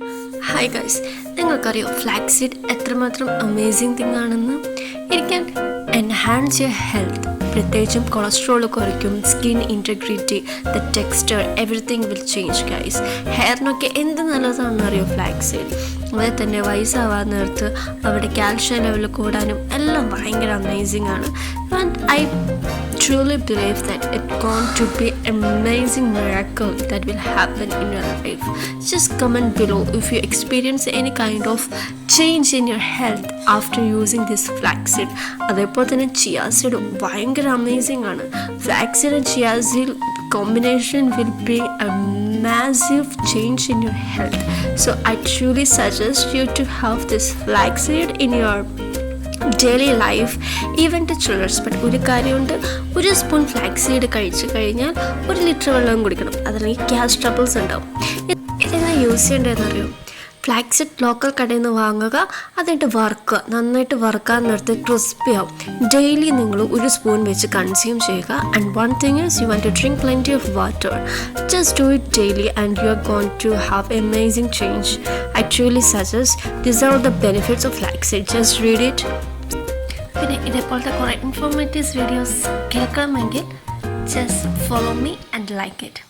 Hi guys, നിങ്ങൾക്കറിയോ flax seed എത്രമാത്രം amazing thing ആണെന്ന്? It can enhance your health. പ്രത്യേകിച്ചും കൊളസ്ട്രോൾ കുറയ്ക്കും, skin integrity, the texture, everything will change guys. ഹെയറിനൊക്കെ എന്ത് നല്ലതാണെന്ന് അറിയോ ഫ്ലാക്സ് സീഡ്. അതുപോലെ തന്നെ വയസ്സാവാൻ നേരത്ത് അവിടെ കാൽഷ്യം ലെവൽ കൂടാനും എല്ലാം ഭയങ്കര അമേസിങ് ആണ്. And I truly believe that it's going to be an amazing miracle that will happen in your life. Just comment below if you experience any kind of change in your health after using this flaxseed. അതേപോലെ തന്നെ chia seed ഭയങ്കര amazing ആണ്. Flaxseed and chia seed combination will bring a massive change in your health. So I truly suggest you to have this flaxseed in your daily life, even to childrens. But ഒരു കാര്യമുണ്ട്, ഒരു spoon flax seed കഴിച്ചു കഴിഞ്ഞാൽ 1 litre വെള്ളം കുടിക്കണം, അതല്ലെങ്കിൽ gas troubles ഉണ്ടാവും. ഇതെങ്ങനെ യൂസ് ചെയ്യേണ്ടതെന്ന് അറിയോ? ഫ്ലാക്സ് സീഡ് ലോക്കൽ കടയിൽ നിന്ന് വാങ്ങുക, അതിട്ട് വറുക്കുക, നന്നായിട്ട് വറുക്കാൻ നേരത്ത് ക്രിസ്പി ആവും. ഡെയിലി നിങ്ങൾ 1 സ്പൂൺ വെച്ച് കൺസ്യൂം ചെയ്യുക. And one thing is you want to drink plenty of water. Just do it daily and you are going to have amazing change. I truly suggest these are the benefits of flax seed. Just read it. പിന്നെ ഇതേപോലത്തെ കുറേ informative videos കേൾക്കണമെങ്കിൽ just follow me and like it.